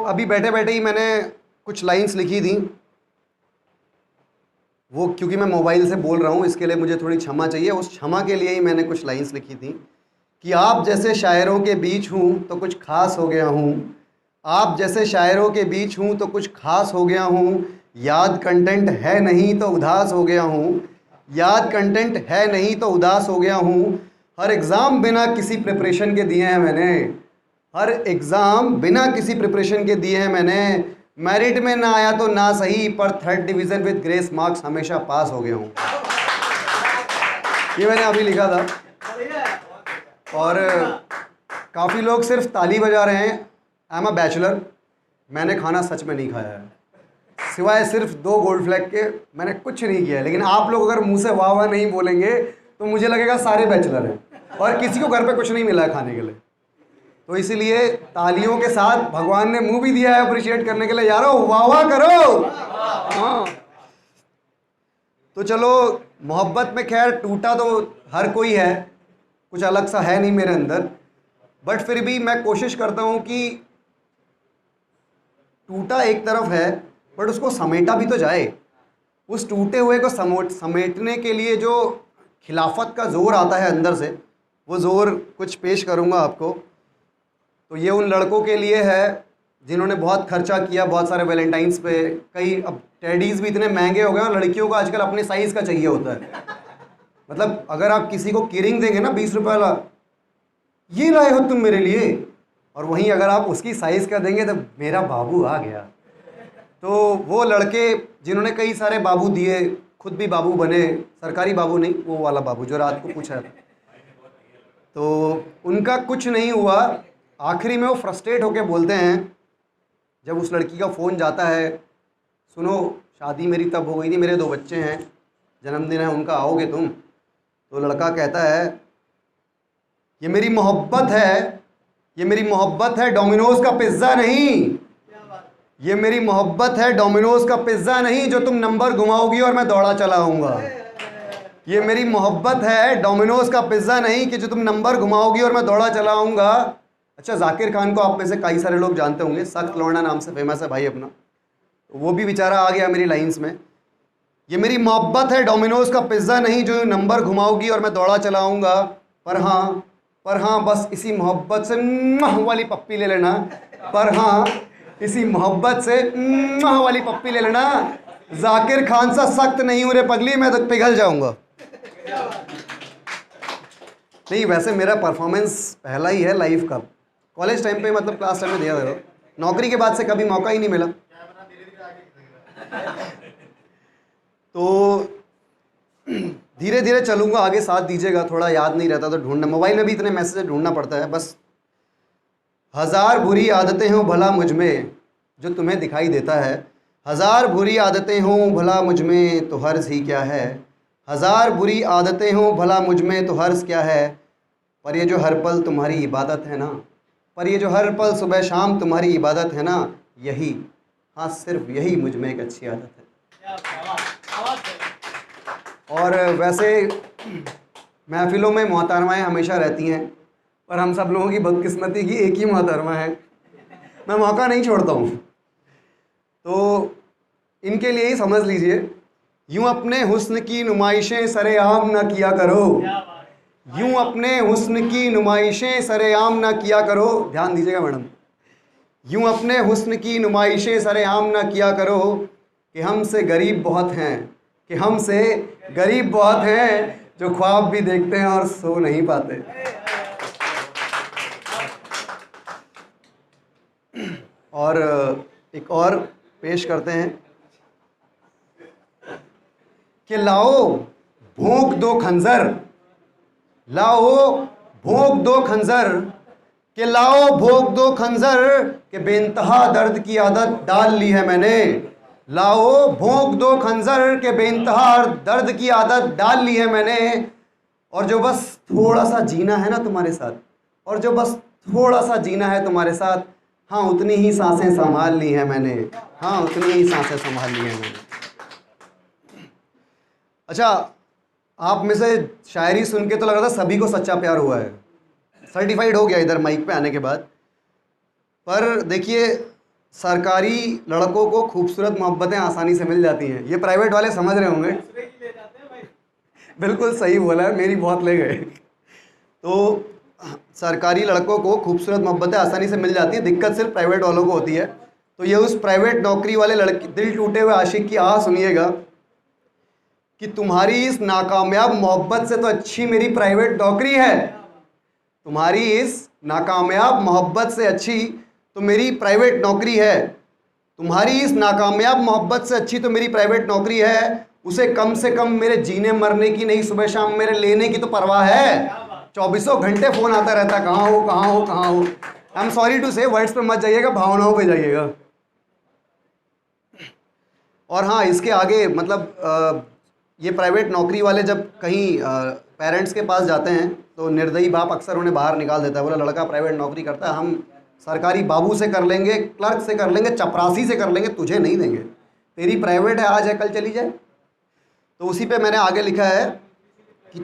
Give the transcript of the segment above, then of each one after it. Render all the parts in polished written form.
अभी बैठे बैठे ही मैंने कुछ लाइंस लिखी थी। वो क्योंकि मैं मोबाइल से बोल रहा हूँ इसके लिए मुझे थोड़ी क्षमा चाहिए। उस क्षमा के लिए ही मैंने कुछ लाइंस लिखी थी कि आप जैसे शायरों के बीच हूँ तो कुछ खास हो गया हूँ। आप जैसे शायरों के बीच हूँ तो कुछ खास हो गया हूँ। याद कंटेंट है नहीं तो उदास हो गया हूँ। याद कंटेंट है नहीं तो उदास हो गया हूँ। हर एग्ज़ाम बिना किसी प्रिपरेशन के दिए हैं मैंने। हर एग्ज़ाम बिना किसी प्रिपरेशन के दिए हैं मैंने। मेरिट में ना आया तो ना सही, पर third division with grace marks हमेशा पास हो गया हूँ। ये मैंने अभी लिखा था। और काफ़ी लोग सिर्फ ताली बजा रहे हैं। I am a bachelor. मैंने खाना सच में नहीं खाया है, सिवाय सिर्फ 2 गोल्ड फ्लैग के मैंने कुछ नहीं किया है। लेकिन आप लोग अगर मुंह से वाह वाह नहीं बोलेंगे तो मुझे लगेगा सारे बैचलर हैं और किसी को घर पे कुछ नहीं मिला है खाने के लिए। तो इसीलिए तालियों के साथ भगवान ने मुंह भी दिया है अप्रिशिएट करने के लिए। यारो वाह वाह करो। हाँ, तो चलो, मोहब्बत में खैर टूटा तो हर कोई है, कुछ अलग सा है नहीं मेरे अंदर। बट फिर भी मैं कोशिश करता हूँ कि टूटा एक तरफ है बट उसको समेटा भी तो जाए। उस टूटे हुए को समेटने के लिए जो खिलाफत का ज़ोर आता है अंदर से, वो ज़ोर कुछ पेश करूँगा आपको। तो ये उन लड़कों के लिए है जिन्होंने बहुत खर्चा किया बहुत सारे वैलेंटाइंस पे। कई अब टेडीज़ भी इतने महंगे हो गए और लड़कियों को आजकल अपने साइज़ का चाहिए होता है। मतलब अगर आप किसी को कीरिंग देंगे ना 20 रुपये वाला, ये लाए हो तुम मेरे लिए, और वहीं अगर आप उसकी साइज़ का देंगे तो मेरा बाबू आ गया। तो वो लड़के जिन्होंने कई सारे बाबू दिए, खुद भी बाबू बने, सरकारी बाबू नहीं, वो वाला बाबू जो रात को पूछा था, तो उनका कुछ नहीं हुआ। आखिरी में वो फ्रस्ट्रेट होके बोलते हैं जब उस लड़की का फ़ोन जाता है, सुनो शादी मेरी तब हो गई थी, मेरे 2 बच्चे हैं, जन्मदिन है उनका, आओगे तुम? तो लड़का कहता है ये मेरी मोहब्बत है, ये मेरी मोहब्बत है, डोमिनोज़ का पिज़्ज़ा नहीं। ये मेरी मोहब्बत है, डोमिनोज़ का पिज़्ज़ा नहीं जो तुम नंबर घुमाओगी और मैं दौड़ा चला आऊँगा। ये मेरी मोहब्बत है, डोमिनोज़ का पिज़्ज़ा नहीं कि जो तुम नंबर घुमाओगी और मैं दौड़ा चला आऊँगा। अच्छा, जाकिर खान को आप में से कई सारे लोग जानते होंगे, सख्त लौंडा नाम से फेमस है भाई अपना। तो वो भी बेचारा आ गया मेरी लाइंस में। ये मेरी मोहब्बत है, डोमिनोज़ का पिज़्ज़ा नहीं जो नंबर घुमाओगी और मैं दौड़ा चला आऊँगा। पर हाँ बस इसी मोहब्बत से वाली पप्पी ले लेना। पर हाँ इसी मोहब्बत से वाली पप्पी ले लेना। जाकिर खान सा सख्त नहीं हूँ रे पगली, मैं तो पिघल जाऊँगा। नहीं, वैसे मेरा परफॉर्मेंस पहला ही है लाइफ का। कॉलेज टाइम पे मतलब क्लास टाइम में दिया था, नौकरी के बाद से कभी मौका ही नहीं मिला। तो धीरे धीरे चलूँगा आगे, साथ दीजिएगा। थोड़ा याद नहीं रहता तो ढूंढना, मोबाइल में भी इतने मैसेज ढूंढना पड़ता है। बस 1000 बुरी आदतें हों भला मुझ में जो तुम्हें दिखाई देता है। 1000 बुरी आदतें हों भला मुझ में तो हर्ज ही क्या है। 1000 बुरी आदतें हों भला मुझ में तो हर्ज क्या है। पर ये जो हर पल तुम्हारी इबादत है ना, पर ये जो हर पल सुबह शाम तुम्हारी इबादत है ना, यही, हाँ सिर्फ यही मुझ में एक अच्छी आदत है। और वैसे महफिलों में मोहतरमाएँ हमेशा रहती हैं, और हम सब लोगों की बदकिस्मती की एक ही मोहतरमा है, मैं मौका नहीं छोड़ता हूँ। तो इनके लिए ही समझ लीजिए, यूँ अपने हुस्न की नुमाइशें सरेआम ना किया करो। यूँ अपने हुस्न की नुमाइशें सरेआम ना किया करो। ध्यान दीजिएगा मैडम। यूँ अपने हुस्न की नुमाइशें सरेआम ना किया करो कि हमसे गरीब बहुत हैं, कि हमसे गरीब बहुत हैं जो ख्वाब भी देखते हैं और सो नहीं पाते। और एक और पेश करते हैं कि लाओ भोंक दो खंजर, लाओ भोंक दो खंजर, कि लाओ भोंक दो खंजर के बेइंतहा दर्द की आदत डाल ली है मैंने। लाओ भोंक दो खंजर के बेइंतहा दर्द की आदत डाल ली है मैंने। और जो बस थोड़ा सा जीना है ना तुम्हारे साथ, और जो बस थोड़ा सा जीना है तुम्हारे साथ, हाँ उतनी ही सांसें संभाल ली हैं मैंने। हाँ उतनी ही सांसें संभाल ली हैं मैंने। अच्छा, आप में से शायरी सुन के तो लग रहा था सभी को सच्चा प्यार हुआ है, सर्टिफाइड हो गया इधर माइक पे आने के बाद। पर देखिए, सरकारी लड़कों को खूबसूरत मोहब्बतें आसानी से मिल जाती हैं। ये प्राइवेट वाले समझ रहे होंगे। बिल्कुल सही बोला है, मेरी बहुत ले गए। तो सरकारी लड़कों को खूबसूरत मोहब्बतें आसानी से मिल जाती हैं, दिक्कत सिर्फ प्राइवेट वालों को होती है। तो ये उस प्राइवेट नौकरी वाले लड़के, दिल टूटे हुए आशिक की आह सुनिएगा कि तुम्हारी इस नाकामयाब मोहब्बत से तो अच्छी मेरी प्राइवेट नौकरी है। तुम्हारी इस नाकामयाब मोहब्बत से अच्छी तो मेरी प्राइवेट नौकरी है। तुम्हारी इस नाकामयाब मोहब्बत से अच्छी तो मेरी प्राइवेट नौकरी है। उसे कम से कम मेरे जीने मरने की नहीं, सुबह शाम मेरे लेने की तो परवाह है। 24 घंटे फ़ोन आता रहता है, कहाँ हो कहाँ हो कहाँ हो। आई एम सॉरी टू से, वर्ड्स पे मत जाइएगा, भावनाओं पे जाइएगा। और हाँ, इसके आगे मतलब ये प्राइवेट नौकरी वाले जब कहीं पेरेंट्स के पास जाते हैं तो निर्दयी बाप अक्सर उन्हें बाहर निकाल देता है। बोला लड़का प्राइवेट नौकरी करता है, हम सरकारी बाबू से कर लेंगे, क्लर्क से कर लेंगे, चपरासी से कर लेंगे, तुझे नहीं देंगे। तेरी प्राइवेट है, आज है कल चली जाए। तो उसी पे मैंने आगे लिखा है कि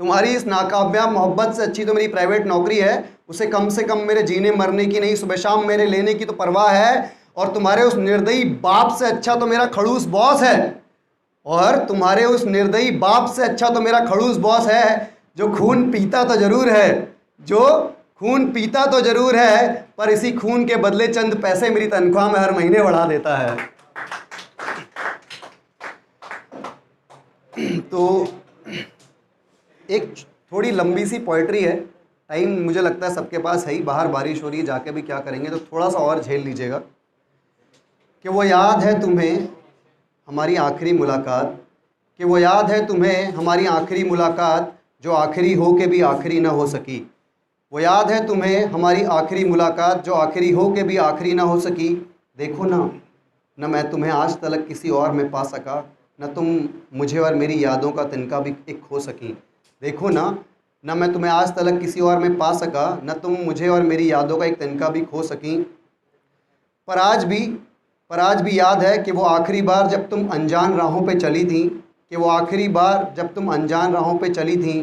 तुम्हारी इस नाकामयाब मोहब्बत से अच्छी तो मेरी प्राइवेट नौकरी है। उसे कम से कम मेरे जीने मरने की नहीं, सुबह शाम मेरे लेने की तो परवाह है। और तुम्हारे उस निर्दयी बाप से अच्छा तो मेरा खड़ूस बॉस है। और तुम्हारे उस निर्दयी बाप से अच्छा तो मेरा खड़ूस बॉस है, जो खून पीता तो जरूर है, जो खून पीता तो जरूर है, पर इसी खून के बदले चंद पैसे मेरी तनख्वाह में हर महीने बढ़ा देता है। तो एक थोड़ी लंबी सी पोइट्री है, टाइम मुझे लगता है सबके पास है ही, बाहर बारिश हो रही है, जाके भी क्या करेंगे, तो थोड़ा सा और झेल लीजिएगा। कि वो याद है तुम्हें हमारी आखिरी मुलाकात, कि वो याद है तुम्हें हमारी आखिरी मुलाकात, जो आखिरी हो के भी आखिरी ना हो सकी। वो याद है तुम्हें हमारी आखिरी मुलाकात, जो आखिरी हो के भी आखिरी ना हो सकी। देखो ना, न मैं तुम्हें आज तलक किसी और में पा सका, न तुम मुझे और मेरी यादों का तिनका भी एक खो सकी। देखो ना, न मैं तुम्हें आज तलक किसी और में पा सका, न तुम मुझे और मेरी यादों का एक तिनका भी खो सकी। पर आज भी याद है कि वो आखिरी बार जब तुम अनजान राहों पे चली थी, कि वो आखिरी बार जब तुम अनजान राहों पे चली थी।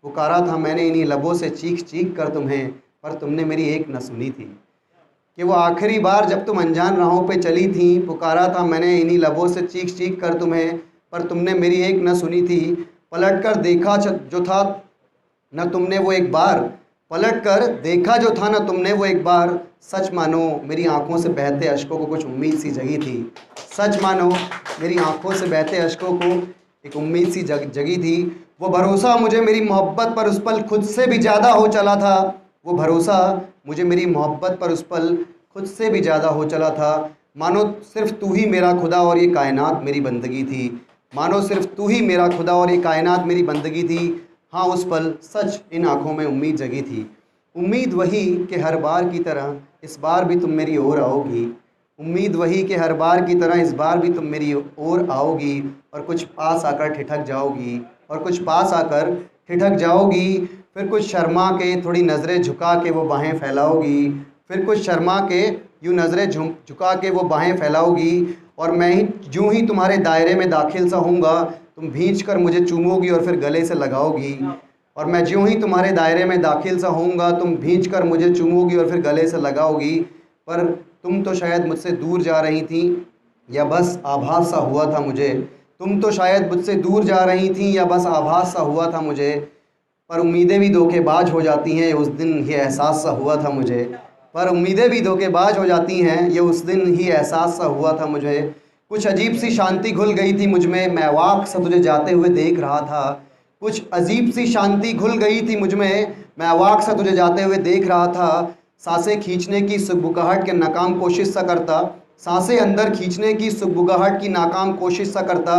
पुकारा था मैंने इन्हीं लबों से चीख चीख कर तुम्हें, पर तुमने मेरी एक न सुनी थी। कि वो आखिरी बार जब तुम अनजान राहों पे चली थी, पुकारा था मैंने इन्हीं लबों से चीख चीख कर तुम्हें, पर तुमने मेरी एक न सुनी थी। पलट कर देखा जो था न तुमने वो एक बार, पलट कर देखा जो था न तुमने वो एक बार। सच मानो मेरी आंखों से बहते अश्कों को कुछ उम्मीद सी जगी थी। सच मानो मेरी आंखों से बहते अश्कों को एक उम्मीद सी जगी थी। वो भरोसा मुझे मेरी मोहब्बत पर उस पल खुद से भी ज़्यादा हो चला था। वो भरोसा मुझे मेरी मोहब्बत पर उस पल खुद से भी ज़्यादा हो चला था। मानो सिर्फ तू ही मेरा खुदा और ये कायनात मेरी बंदगी थी। मानो सिर्फ तू ही मेरा खुदा और ये कायनात मेरी बंदगी थी। हाँ, उस पल सच इन आँखों में उम्मीद जगी थी। उम्मीद वही कि हर बार की तरह इस बार भी तुम मेरी ओर आओगी। उम्मीद वही कि हर बार की तरह इस बार भी तुम मेरी ओर आओगी, और कुछ पास आकर ठिठक जाओगी, और कुछ पास आकर ठिठक जाओगी। फिर कुछ शर्मा के थोड़ी नज़रें झुका के वो बाहें फैलाओगी। फिर कुछ शर्मा के यूँ नज़रें झुका के वो बाहें फैलाओगी। और मैं ही यूँ ही तुम्हारे दायरे में दाखिल सा होऊंगा, तुम भींच कर मुझे चूमोगी और फिर गले से लगाओगी। और मैं यूँ ही तुम्हारे दायरे में दाखिल सा होऊंगा, तुम भींच कर मुझे चूमोगी और फिर गले से लगाओगी। पर तुम तो शायद मुझसे दूर जा रही थी, या बस आभास सा हुआ था मुझे। तुम तो शायद मुझसे दूर जा रही थी, या बस आभास सा हुआ था मुझे। पर उम्मीदें भी धोखेबाज हो जाती हैं, उस दिन ये एहसास सा हुआ था मुझे। पर उम्मीदें भी धोखेबाज हो जाती हैं, ये उस दिन ही एहसास सा हुआ था मुझे। कुछ अजीब सी शांति घुल गई थी मुझ में, मैं अवाक सा तुझे जाते हुए देख रहा था। कुछ अजीब सी शांति घुल गई थी मुझ में, मैं अवाक सा तुझे जाते हुए देख रहा था। सांसें खींचने की सुगबुगाहट के नाकाम कोशिश सा करता, सांसें अंदर खींचने की सुगबुगाहट की नाकाम कोशिश सा करता।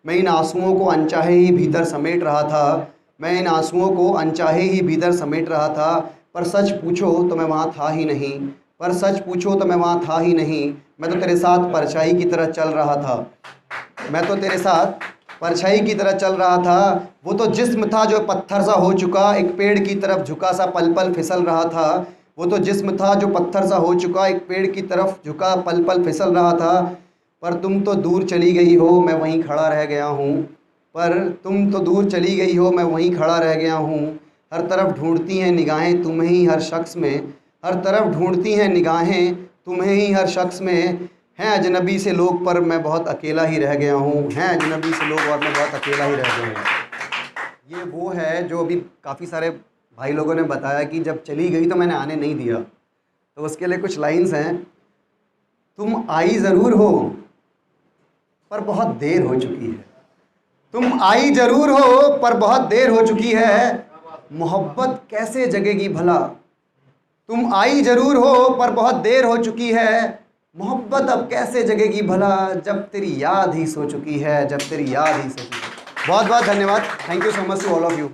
मैं इन आंसुओं को अनचाहे ही भीतर समेट रहा था। मैं इन आंसुओं को अनचाहे ही भीतर समेट रहा था। पर सच पूछो तो मैं वहाँ था ही नहीं। पर सच पूछो तो मैं वहाँ था ही नहीं। मैं तो तेरे साथ परछाई की तरह चल रहा था। मैं तो तेरे साथ परछाई की तरह चल रहा था। वो तो जिस्म था जो पत्थर सा हो चुका, एक पेड़ की तरफ झुका सा पल पल फिसल रहा था। वो तो जिस्म था जो पत्थर सा हो चुका, एक पेड़ की तरफ झुका पल पल फिसल रहा था। पर तुम तो दूर चली गई हो, मैं वहीं खड़ा रह गया हूँ। पर तुम तो दूर चली गई हो, मैं वहीं खड़ा रह गया हूँ। हर तरफ ढूंढती हैं निगाहें तुम्हें ही हर शख्स में, हर तरफ ढूंढती हैं निगाहें तुम्हें ही हर शख्स में हैं अजनबी से लोग पर मैं बहुत अकेला ही रह गया हूँ, हैं अजनबी से लोग और मैं बहुत अकेला ही रह गया हूँ। ये वो है जो अभी काफ़ी सारे भाई लोगों ने बताया कि जब चली गई तो मैंने आने नहीं दिया। तो उसके लिए कुछ लाइंस हैं। तुम आई ज़रूर हो पर बहुत देर हो चुकी है, तुम आई ज़रूर हो पर बहुत देर हो चुकी है, मोहब्बत कैसे जगेगी भला। तुम आई ज़रूर हो पर बहुत देर हो चुकी है, मोहब्बत अब कैसे जगेगी भला, जब तेरी याद ही सो चुकी है, जब तेरी याद ही सो चुकी है। बहुत बहुत धन्यवाद। Thank you so much to all of you.